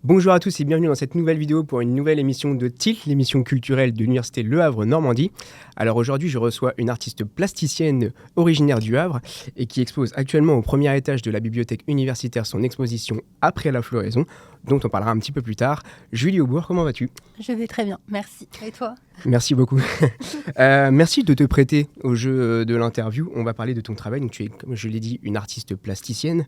Bonjour à tous et bienvenue dans cette nouvelle vidéo pour une nouvelle émission de Tilt, l'émission culturelle de l'Université Le Havre Normandie. Alors aujourd'hui, je reçois une artiste plasticienne originaire du Havre et qui expose actuellement au premier étage de la bibliothèque universitaire son exposition Après la floraison, dont on parlera un petit peu plus tard. Julie Aubourg, comment vas-tu ? Je vais très bien, merci. Et toi ? Merci beaucoup. Merci de te prêter au jeu de l'interview. On va parler de ton travail. Donc, tu es, comme je l'ai dit, une artiste plasticienne,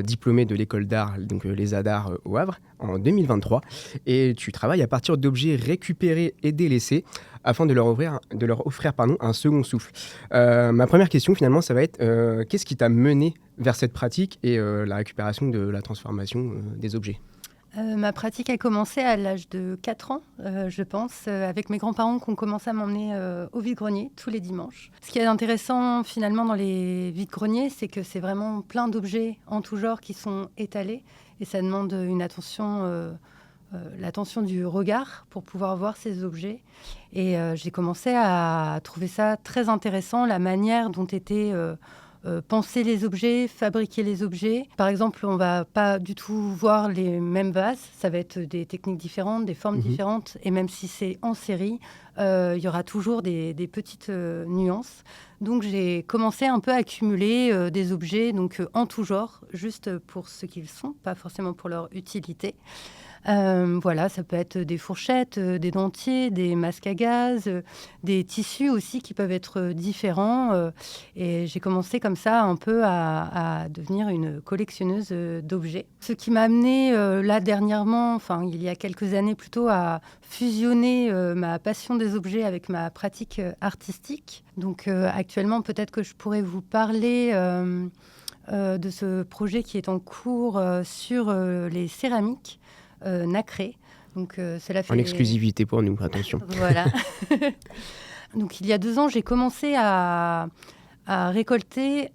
diplômée de l'école d'art, donc les ADAR au Havre, en 2023. Et tu travailles à partir d'objets récupérés et délaissés afin de leur offrir un second souffle. Ma première question, finalement, ça va être qu'est-ce qui t'a mené vers cette pratique et la récupération de la transformation des objets ? Ma pratique a commencé à l'âge de 4 ans, je pense, avec mes grands-parents qui ont commencé à m'emmener au vide-grenier tous les dimanches. Ce qui est intéressant finalement dans les vides-greniers, c'est que c'est vraiment plein d'objets en tout genre qui sont étalés et ça demande une attention, l'attention du regard pour pouvoir voir ces objets. Et j'ai commencé à trouver ça très intéressant, la manière dont étaient... penser les objets, fabriquer les objets. Par exemple, on ne va pas du tout voir les mêmes vases. Ça va être des techniques différentes, des formes différentes. Et même si c'est en série, il y aura toujours des petites nuances. Donc, j'ai commencé un peu à accumuler des objets en tout genre, juste pour ce qu'ils sont, pas forcément pour leur utilité. Voilà, ça peut être des fourchettes, des dentiers, des masques à gaz, des tissus aussi qui peuvent être différents. Et j'ai commencé comme ça un peu à devenir une collectionneuse d'objets. Ce qui m'a amenée là dernièrement, enfin il y a quelques années plutôt, à fusionner ma passion des objets avec ma pratique artistique. Donc actuellement, peut-être que je pourrais vous parler de ce projet qui est en cours sur les céramiques. Nacré. Donc, cela fait... En exclusivité pour nous, attention. Voilà. Donc, il y a 2 ans, j'ai commencé à récolter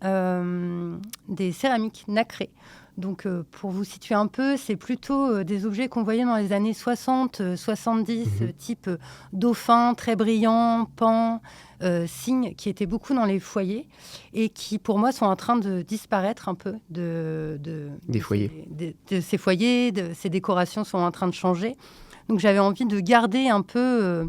des céramiques nacrées. Donc, pour vous situer un peu, c'est plutôt des objets qu'on voyait dans les années 60, 70, type dauphin, très brillant, pan, cygne, qui étaient beaucoup dans les foyers et qui, pour moi, sont en train de disparaître un peu Des foyers. De ces foyers. Ces décorations sont en train de changer. Donc, j'avais envie de garder un peu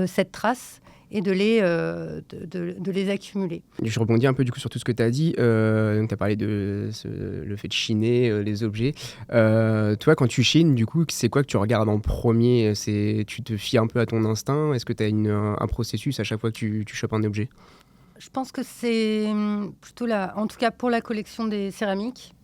cette trace et de les accumuler. Je rebondis un peu du coup sur tout ce que tu as dit. Donc tu as parlé de le fait de chiner les objets. Toi, quand tu chines, du coup, c'est quoi que tu regardes en premier ? Tu te fies un peu à ton instinct ? Est-ce que tu as un processus à chaque fois que tu chopes un objet ? Je pense que c'est plutôt en tout cas pour la collection des céramiques,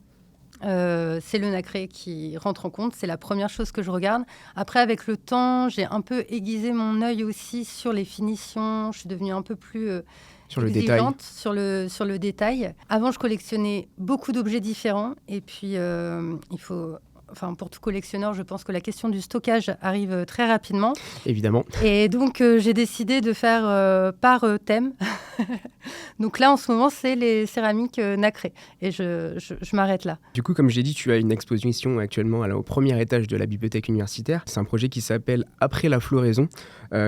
c'est le nacré qui rentre en compte. C'est la première chose que je regarde. Après, avec le temps, j'ai un peu aiguisé mon œil aussi sur les finitions. Je suis devenue un peu plus sur le détail. sur le détail. Avant, je collectionnais beaucoup d'objets différents. Et puis, il faut... Enfin, pour tout collectionneur, je pense que la question du stockage arrive très rapidement. Évidemment. Et donc, j'ai décidé de faire par thème. Donc là, en ce moment, c'est les céramiques nacrées. Et je m'arrête là. Du coup, comme j'ai dit, tu as une exposition actuellement au premier étage de la bibliothèque universitaire. C'est un projet qui s'appelle Après la floraison,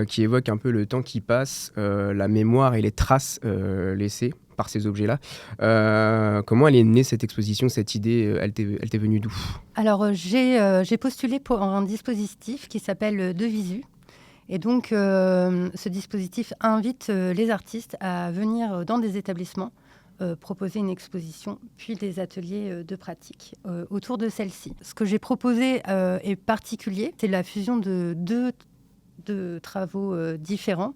qui évoque un peu le temps qui passe, la mémoire et les traces laissées par ces objets-là. Comment elle est née, cette exposition, cette idée, elle t'est venue d'où ? Alors, j'ai postulé pour un dispositif qui s'appelle Devisu. Et donc, ce dispositif invite les artistes à venir dans des établissements, proposer une exposition, puis des ateliers de pratique autour de celle-ci. Ce que j'ai proposé est particulier, c'est la fusion de deux travaux différents.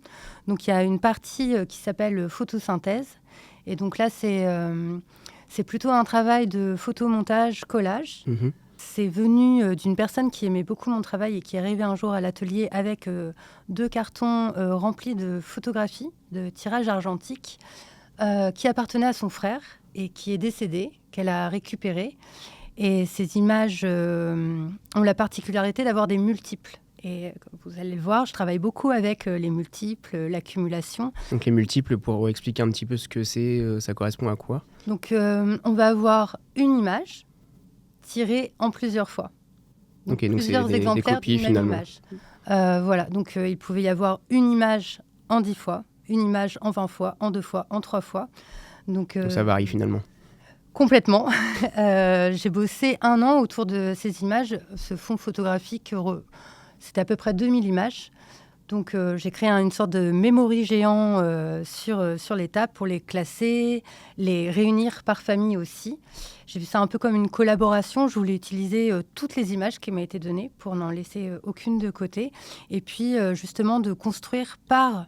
Donc, il y a une partie qui s'appelle photosynthèse. Et donc là, c'est plutôt un travail de photomontage, collage. C'est venu d'une personne qui aimait beaucoup mon travail et qui est arrivée un jour à l'atelier avec 2 cartons remplis de photographies, de tirages argentiques, qui appartenaient à son frère et qui est décédé, qu'elle a récupéré. Et ces images ont la particularité d'avoir des multiples. Et comme vous allez le voir, je travaille beaucoup avec les multiples, l'accumulation. Donc les multiples, pour expliquer un petit peu ce que c'est, ça correspond à quoi ? Donc on va avoir une image tirée en plusieurs fois. Donc plusieurs c'est exemplaires des copies d'une même finalement. image. Voilà, donc il pouvait y avoir une image en 10 fois, une image en 20 fois, en 2 fois, en 3 fois. Donc ça varie finalement. Complètement. J'ai bossé 1 an autour de ces images. Ce fond photographique, c'était à peu près 2000 images. Donc, j'ai créé une sorte de memory géant sur les tables pour les classer, les réunir par famille aussi. J'ai vu ça un peu comme une collaboration. Je voulais utiliser toutes les images qui m'ont été données pour n'en laisser aucune de côté. Et puis, justement, de construire par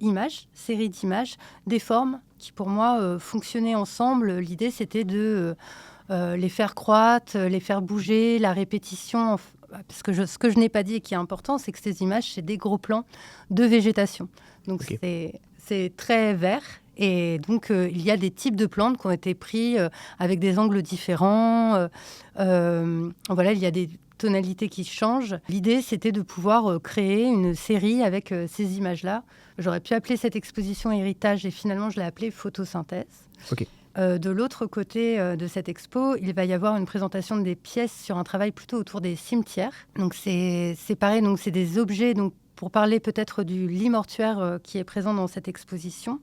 images, série d'images, des formes qui, pour moi, fonctionnaient ensemble. L'idée, c'était de les faire croître, les faire bouger, la répétition. Parce que ce que je n'ai pas dit et qui est important, c'est que ces images, c'est des gros plans de végétation. Donc, c'est très vert. Et donc, il y a des types de plantes qui ont été pris avec des angles différents. Voilà, il y a des tonalités qui changent. L'idée, c'était de pouvoir créer une série avec ces images-là. J'aurais pu appeler cette exposition Héritage et finalement, je l'ai appelée Photosynthèse. Ok. De l'autre côté de cette expo, il va y avoir une présentation des pièces sur un travail plutôt autour des cimetières. Donc c'est pareil, donc c'est des objets. Donc pour parler peut-être du lit mortuaire qui est présent dans cette exposition,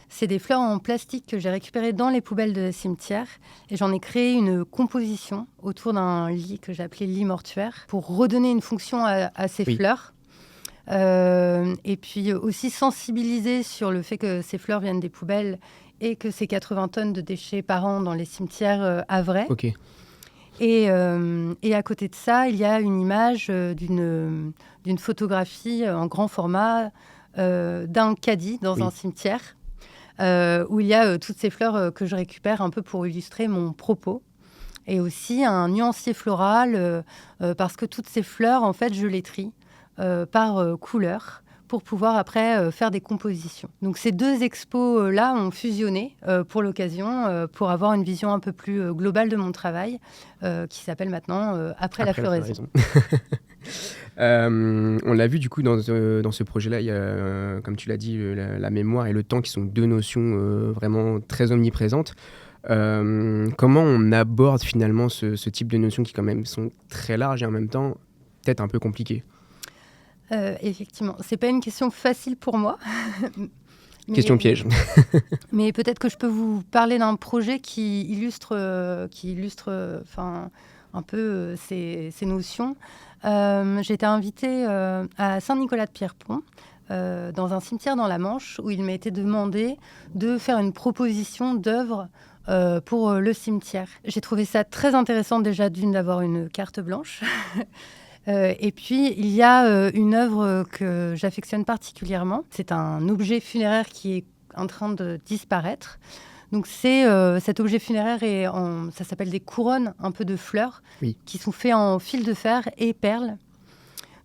c'est des fleurs en plastique que j'ai récupérées dans les poubelles de cimetières et j'en ai créé une composition autour d'un lit que j'ai appelé lit mortuaire pour redonner une fonction à ces fleurs. Et puis aussi sensibiliser sur le fait que ces fleurs viennent des poubelles et que c'est 80 tonnes de déchets par an dans les cimetières havrais. Ok. Et à côté de ça, il y a une image d'une photographie en grand format d'un caddie dans un cimetière où il y a toutes ces fleurs que je récupère un peu pour illustrer mon propos. Et aussi un nuancier floral parce que toutes ces fleurs, en fait, je les trie par couleur pour pouvoir après faire des compositions. Donc ces 2 expos-là ont fusionné pour l'occasion, pour avoir une vision un peu plus globale de mon travail, qui s'appelle maintenant Après la floraison. On l'a vu du coup dans ce projet-là, il y a, comme tu l'as dit, la mémoire et le temps qui sont 2 notions vraiment très omniprésentes. Comment on aborde finalement ce type de notions qui quand même sont très larges et en même temps peut-être un peu compliquées? Effectivement, c'est pas une question facile pour moi. Question piège. Mais peut-être que je peux vous parler d'un projet qui illustre un peu ces notions. J'ai été invitée à Saint-Nicolas-de-Pierrepont, dans un cimetière dans la Manche, où il m'a été demandé de faire une proposition d'œuvre pour le cimetière. J'ai trouvé ça très intéressant déjà d'avoir une carte blanche. Et puis, il y a une œuvre que j'affectionne particulièrement. C'est un objet funéraire qui est en train de disparaître. Donc, cet objet funéraire, ça s'appelle des couronnes un peu de fleurs qui sont faits en fil de fer et perles.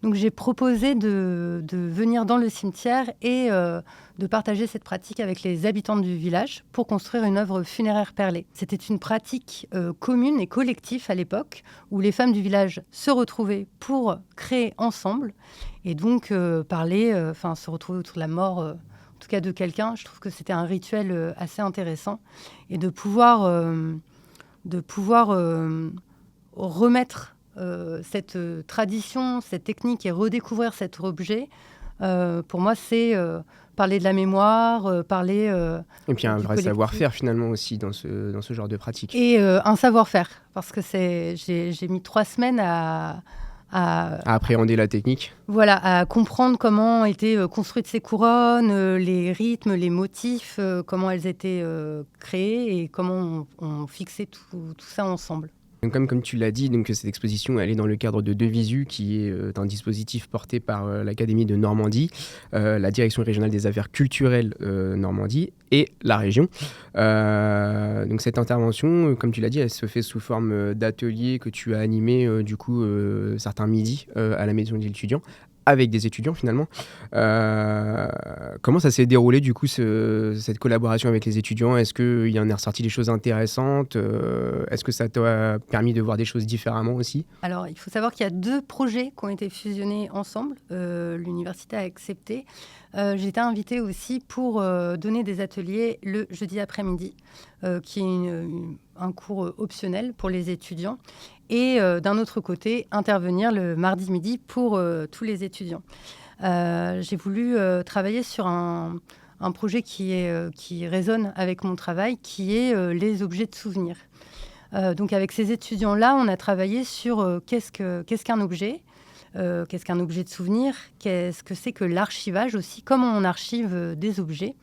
Donc, j'ai proposé de venir dans le cimetière et de partager cette pratique avec les habitants du village pour construire une œuvre funéraire perlée. C'était une pratique commune et collective à l'époque où les femmes du village se retrouvaient pour créer ensemble et donc se retrouver autour de la mort, en tout cas de quelqu'un. Je trouve que c'était un rituel assez intéressant et de pouvoir remettre cette tradition, cette technique et redécouvrir cet objet, pour moi, c'est parler de la mémoire, parler... et puis un vrai savoir-faire finalement aussi dans ce genre de pratique. Et un savoir-faire, parce que j'ai mis 3 semaines à appréhender la technique. Voilà, à comprendre comment étaient construites ces couronnes, les rythmes, les motifs, comment elles étaient créées et comment on fixait tout ça ensemble. Donc, comme tu l'as dit, donc, cette exposition elle est dans le cadre de Devisu, qui est un dispositif porté par l'Académie de Normandie, la Direction régionale des affaires culturelles Normandie et la région. Donc cette intervention, comme tu l'as dit, elle se fait sous forme d'atelier que tu as animé certains midis à la maison de l'étudiant, avec des étudiants finalement. Comment ça s'est déroulé du coup cette collaboration avec les étudiants? Est-ce qu'il y en est ressorti des choses intéressantes? Est-ce que ça t'a permis de voir des choses différemment aussi? Alors il faut savoir qu'il y a 2 projets qui ont été fusionnés ensemble. L'université a accepté. J'ai été invitée aussi pour donner des ateliers le jeudi après-midi, qui est un cours optionnel pour les étudiants. Et d'un autre côté, intervenir le mardi midi pour tous les étudiants. J'ai voulu travailler sur un un projet qui résonne avec mon travail, qui est les objets de souvenir. Donc avec ces étudiants-là, on a travaillé sur qu'est-ce qu'un objet, qu'est-ce qu'un objet de souvenir, qu'est-ce que c'est que l'archivage aussi, comment on archive des objets,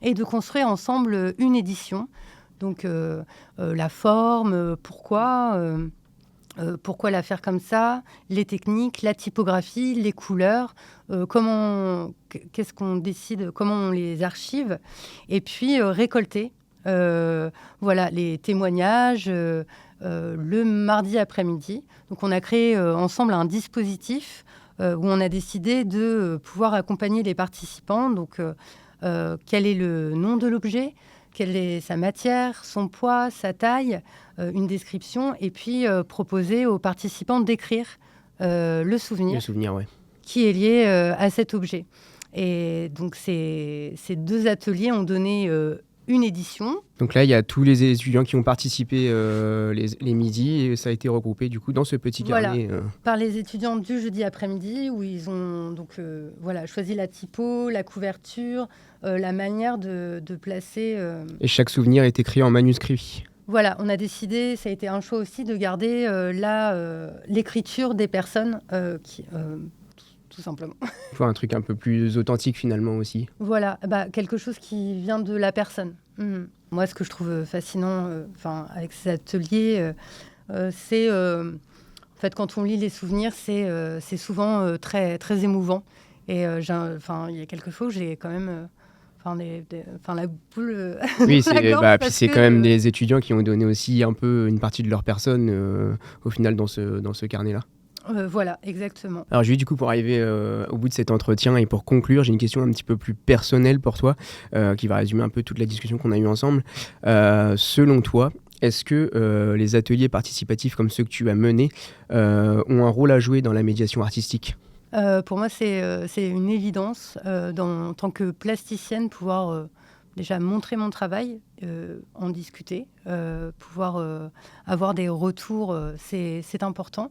et de construire ensemble une édition. Donc la forme, pourquoi la faire comme ça, les techniques, la typographie, les couleurs, qu'est-ce qu'on décide, comment on les archive, et puis récolter les témoignages le mardi après-midi. Donc on a créé ensemble un dispositif où on a décidé de pouvoir accompagner les participants. Donc quel est le nom de l'objet, quelle est sa matière, son poids, sa taille, une description, et puis proposer aux participants d'écrire le souvenir, ouais, qui est lié à cet objet. Et donc ces 2 ateliers ont donné une édition. Donc là, il y a tous les étudiants qui ont participé les midis, et ça a été regroupé du coup dans ce petit carnet. Par les étudiants du jeudi après-midi, où ils ont donc choisi la typo, la couverture, la manière de placer. Et chaque souvenir est écrit en manuscrit. Voilà, on a décidé, ça a été un choix aussi, de garder l'écriture des personnes tout simplement. Faut un truc un peu plus authentique finalement aussi. Voilà, quelque chose qui vient de la personne. Moi, ce que je trouve fascinant avec ces ateliers, c'est en fait, quand on lit les souvenirs, c'est souvent très, très émouvant. Et il y a quelques fois où j'ai quand même la boule. Oui, c'est quand même des étudiants qui ont donné aussi un peu une partie de leur personne au final dans ce carnet-là. Voilà, exactement. Alors Julie, du coup, pour arriver au bout de cet entretien et pour conclure, j'ai une question un petit peu plus personnelle pour toi, qui va résumer un peu toute la discussion qu'on a eue ensemble. Selon toi, est-ce que les ateliers participatifs comme ceux que tu as menés ont un rôle à jouer dans la médiation artistique ? Pour moi, c'est une évidence, en tant que plasticienne, pouvoir déjà montrer mon travail, en discuter, pouvoir avoir des retours, c'est important.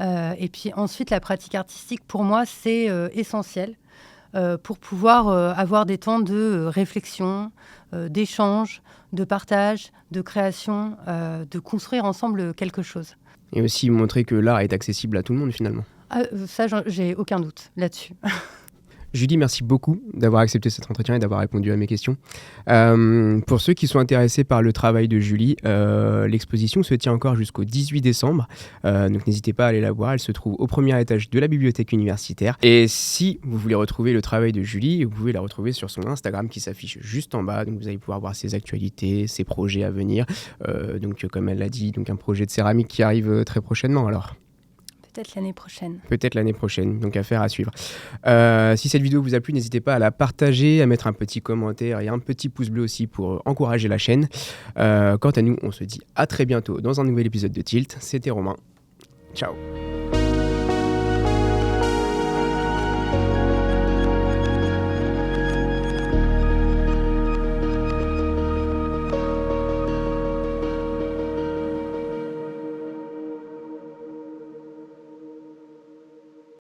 Et puis ensuite, la pratique artistique, pour moi, c'est essentiel pour pouvoir avoir des temps de réflexion, d'échange, de partage, de création, de construire ensemble quelque chose. Et aussi montrer que l'art est accessible à tout le monde finalement. Ça, j'ai aucun doute là-dessus. Julie, merci beaucoup d'avoir accepté cet entretien et d'avoir répondu à mes questions. Pour ceux qui sont intéressés par le travail de Julie, l'exposition se tient encore jusqu'au 18 décembre. Donc n'hésitez pas à aller la voir. Elle se trouve au premier étage de la bibliothèque universitaire. Et si vous voulez retrouver le travail de Julie, vous pouvez la retrouver sur son Instagram qui s'affiche juste en bas. Donc vous allez pouvoir voir ses actualités, ses projets à venir. Donc comme elle l'a dit, donc un projet de céramique qui arrive très prochainement alors. Peut-être l'année prochaine. Peut-être l'année prochaine, donc affaire à suivre. Si cette vidéo vous a plu, n'hésitez pas à la partager, à mettre un petit commentaire et un petit pouce bleu aussi pour encourager la chaîne. Quant à nous, on se dit à très bientôt dans un nouvel épisode de Tilt. C'était Romain. Ciao.